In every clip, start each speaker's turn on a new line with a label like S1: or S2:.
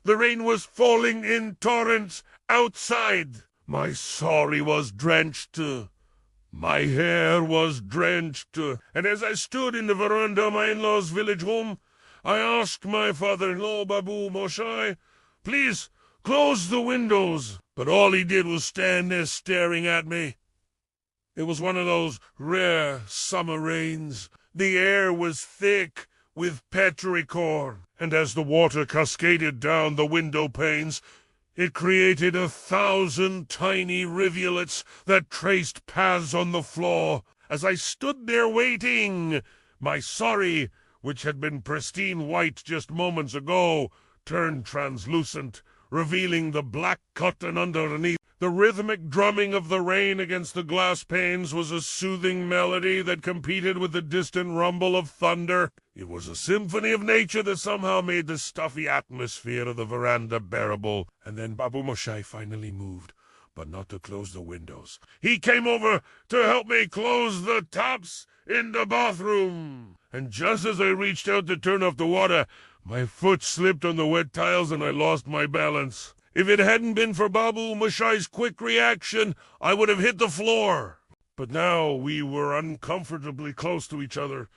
S1: The rain was falling in torrents outside. My sari was drenched. My hair was drenched. And as I stood in the veranda of my in-laws' village home, I asked my father-in-law, Babu Moshai, please close the windows. But all he did was stand there staring at me. It was one of those rare summer rains. The air was thick with petrichor, and as the water cascaded down the window panes, it created 1,000 tiny rivulets that traced paths on the floor. As I stood there waiting, my sari, which had been pristine white just moments ago, turned translucent, revealing the black cotton underneath. The rhythmic drumming of the rain against the glass panes was a soothing melody that competed with the distant rumble of thunder. It was a symphony of nature that somehow made the stuffy atmosphere of the veranda bearable. And then Babu Moshai finally moved, but not to close the windows. He came over to help me close the taps in the bathroom. And just as I reached out to turn off the water, my foot slipped on the wet tiles and I lost my balance. If it hadn't been for Babu Moshai's quick reaction, I would have hit the floor. But now we were uncomfortably close to each other,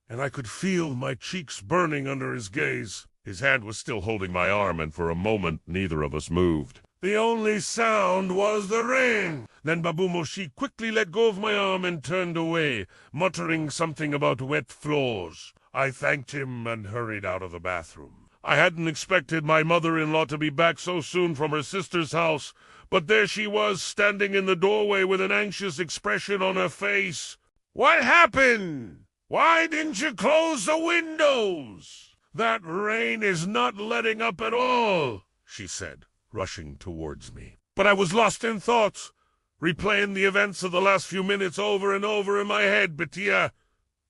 S1: and I could feel my cheeks burning under his gaze. His hand was still holding my arm, and for a moment neither of us moved. The only sound was the rain. Then Babu Moshai quickly let go of my arm and turned away, muttering something about wet floors. I thanked him and hurried out of the bathroom. I hadn't expected my mother-in-law to be back so soon from her sister's house, but there she was, standing in the doorway with an anxious expression on her face. "What happened? Why didn't you close the windows? That rain is not letting up at all," she said, rushing towards me. But I was lost in thoughts, replaying the events of the last few minutes over and over in my head. "Priya,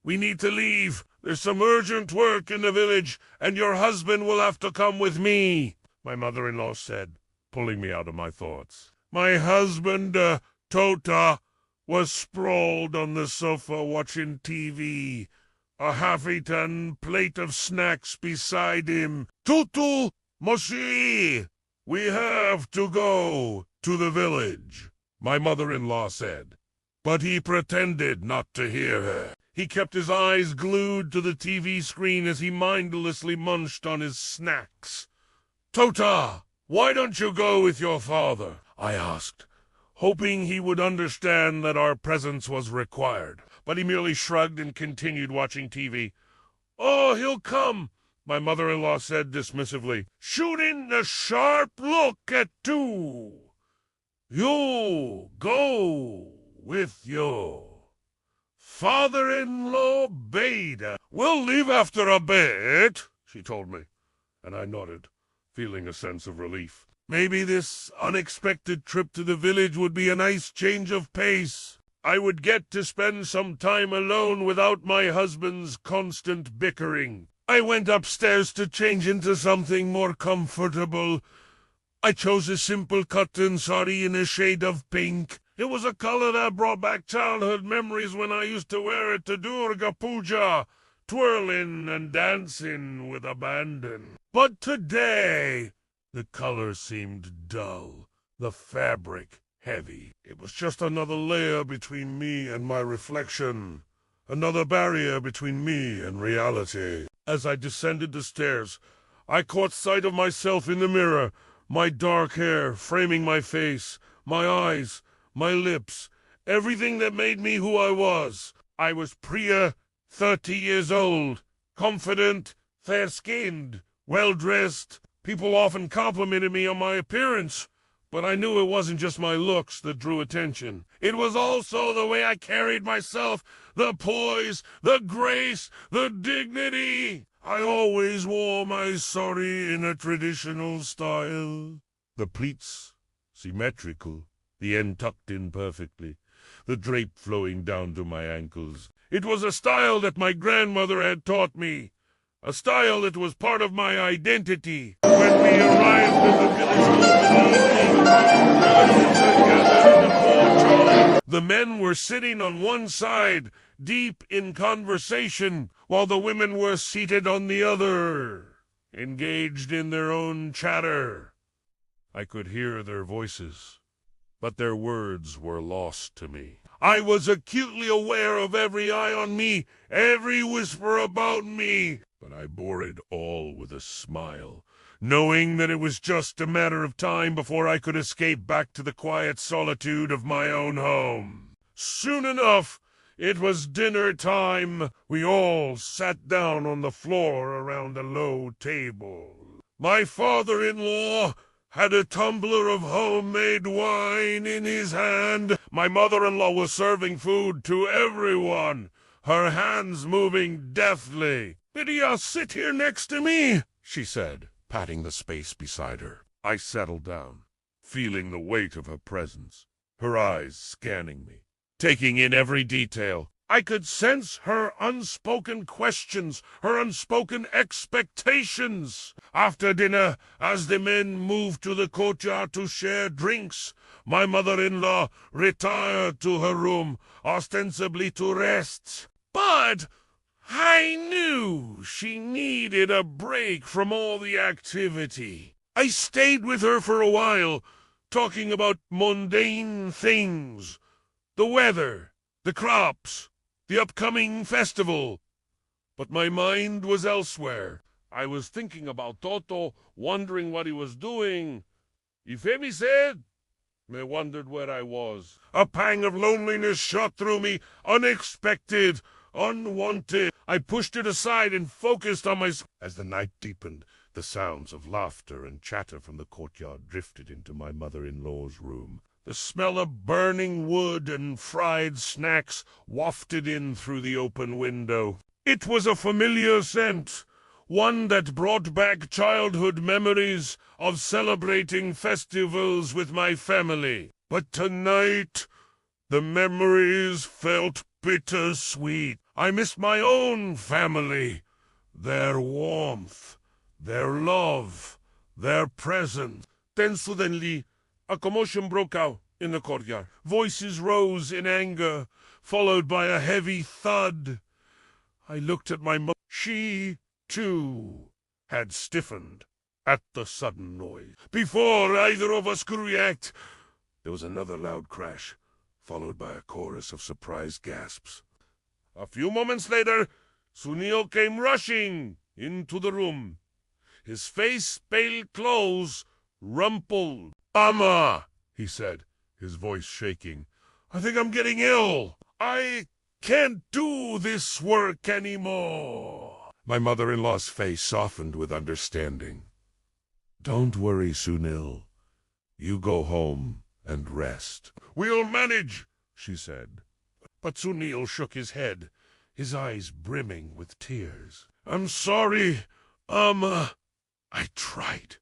S1: we need to leave. There's some urgent work in the village, and your husband will have to come with me," my mother-in-law said, pulling me out of my thoughts. My husband, Tota, was sprawled on the sofa watching TV, a half-eaten plate of snacks beside him. "Tutu, Moshi, we have to go to the village," my mother-in-law said. But he pretended not to hear her. He kept his eyes glued to the TV screen as he mindlessly munched on his snacks. "Tota, why don't you go with your father?" I asked, hoping he would understand that our presence was required. But he merely shrugged and continued watching TV. "Oh, he'll come," my mother-in-law said dismissively, shooting a sharp look at two. "You go with your father-in-law Beta. We'll leave after a bit," she told me, and I nodded, feeling a sense of relief. Maybe this unexpected trip to the village would be a nice change of pace. I would get to spend some time alone without my husband's constant bickering. I went upstairs to change into something more comfortable. I chose a simple cotton sari in a shade of pink. It was a color that brought back childhood memories when I used to wear it to Durga Puja, twirling and dancing with abandon. But today, the color seemed dull, the fabric heavy. It was just another layer between me and my reflection, another barrier between me and reality. As I descended the stairs, I caught sight of myself in the mirror, my dark hair framing my face, my eyes, my lips, everything that made me who I was. I was Priya, 30 years old, confident, fair-skinned, well-dressed. People often complimented me on my appearance, but I knew it wasn't just my looks that drew attention. It was also the way I carried myself, the poise, the grace, the dignity. I always wore my sari in a traditional style. The pleats symmetrical, the end tucked in perfectly, the drape flowing down to my ankles. It was a style that my grandmother had taught me, a style that was part of my identity. When we arrived in the village hall, the men were sitting on one side, deep in conversation, while the women were seated on the other. engaged in their own chatter. I could hear their voices, but their words were lost to me. I was acutely aware of every eye on me, every whisper about me, but I bore it all with a smile, knowing that it was just a matter of time before I could escape back to the quiet solitude of my own home. Soon enough, it was dinner time. We all sat down on the floor around a low table. My father-in-law had a tumbler of homemade wine in his hand. My mother-in-law was serving food to everyone, her hands moving deftly. "Priya, sit here next to me," she said, patting the space beside her. I settled down, feeling the weight of her presence, her eyes scanning me, taking in every detail. I could sense her unspoken questions, her unspoken expectations. After dinner, as the men moved to the courtyard to share drinks, my mother-in-law retired to her room, ostensibly to rest. But I knew she needed a break from all the activity. I stayed with her for a while, talking about mundane things, the weather, the crops, the upcoming festival. But my mind was elsewhere. I was thinking about Toto, wondering what he was doing. If Emi said, I wondered where I was. A pang of loneliness shot through me, unexpected, unwanted. I pushed it aside and focused on my... As the night deepened, the sounds of laughter and chatter from the courtyard drifted into my mother-in-law's room. The smell of burning wood and fried snacks wafted in through the open window. It was a familiar scent, one that brought back childhood memories of celebrating festivals with my family. But tonight, the memories felt bittersweet. I missed my own family, their warmth, their love, their presence. Then suddenly, a commotion broke out in the courtyard. Voices rose in anger, followed by a heavy thud. I looked at my mother. She, too, had stiffened at the sudden noise. Before either of us could react, there was another loud crash, followed by a chorus of surprised gasps. A few moments later, Sunil came rushing into the room, his face pale clothes rumpled. "Amma," he said, his voice shaking, "I think I'm getting ill. I can't do this work anymore." My mother-in-law's face softened with understanding. "Don't worry, Sunil. You go home and rest." "We'll manage," she said. But Sunil shook his head, his eyes brimming with tears. "I'm sorry, Amma. I tried,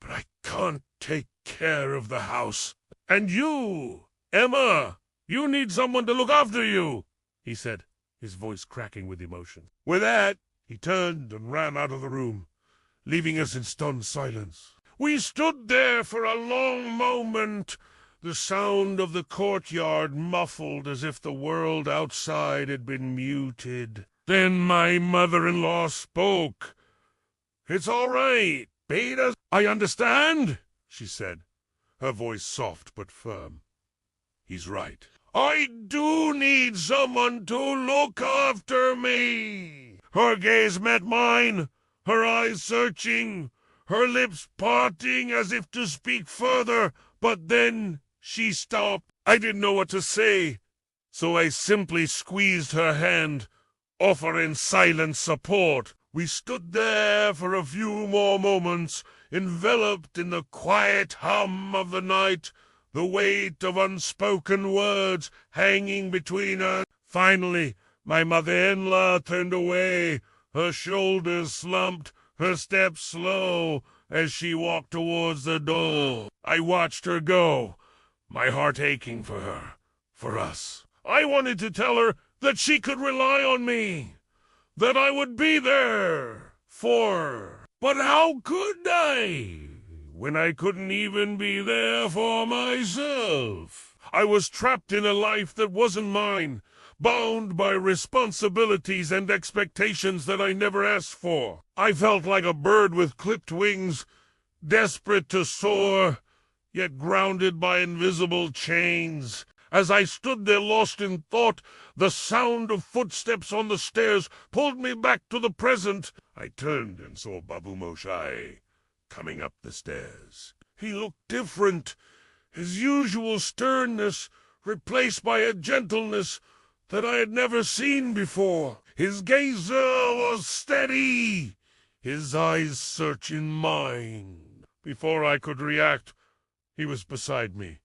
S1: but I can't take care of the house. And you, Emma, you need someone to look after you," he said, his voice cracking with emotion. With that, he turned and ran out of the room, leaving us in stunned silence. We stood there for a long moment, the sound of the courtyard muffled as if the world outside had been muted. Then my mother-in-law spoke. "It's all right, Beta. I understand," she said, her voice soft but firm. "He's right. I do need someone to look after me." Her gaze met mine, her eyes searching, her lips parting as if to speak further, but then she stopped. I didn't know what to say, so I simply squeezed her hand, offering silent support. We stood there for a few more moments, enveloped in the quiet hum of the night, the weight of unspoken words hanging between us. Finally, my mother-in-law turned away, her shoulders slumped, her steps slow, as she walked towards the door. I watched her go, my heart aching for her, for us. I wanted to tell her that she could rely on me, that I would be there for her. But how could I, when I couldn't even be there for myself? I was trapped in a life that wasn't mine, bound by responsibilities and expectations that I never asked for. I felt like a bird with clipped wings, desperate to soar, yet grounded by invisible chains. As I stood there lost in thought, the sound of footsteps on the stairs pulled me back to the present. I turned and saw Babu Moshai coming up the stairs. He looked different, his usual sternness replaced by a gentleness that I had never seen before. His gaze was steady, his eyes searching mine. Before I could react, he was beside me,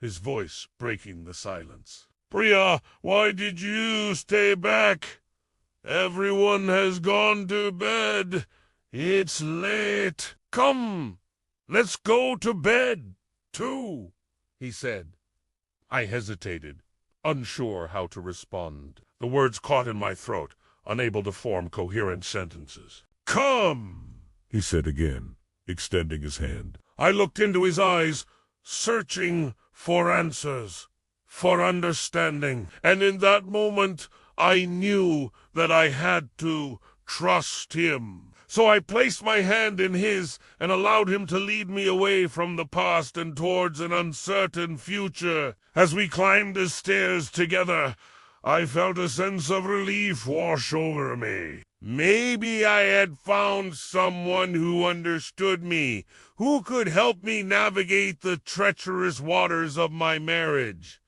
S1: his voice breaking the silence. "Priya, why did you stay back? Everyone has gone to bed. It's late. Come, let's go to bed, too," he said. I hesitated, unsure how to respond. The words caught in my throat, unable to form coherent sentences. "Come," he said again, extending his hand. I looked into his eyes, searching for answers, for understanding, and in that moment I knew that I had to trust him. So I placed my hand in his and allowed him to lead me away from the past and towards an uncertain future. As we climbed the stairs together, I felt a sense of relief wash over me. Maybe I had found someone who understood me, who could help me navigate the treacherous waters of my marriage.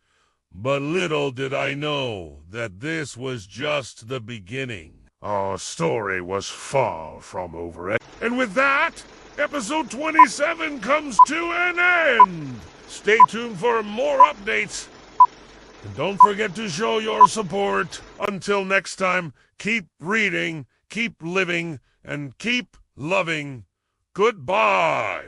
S1: But little did I know that this was just the beginning. Our story was far from over. And with that, episode 27 comes to an end. Stay tuned for more updates. And don't forget to show your support. Until next time, keep reading, keep living, and keep loving. Goodbye.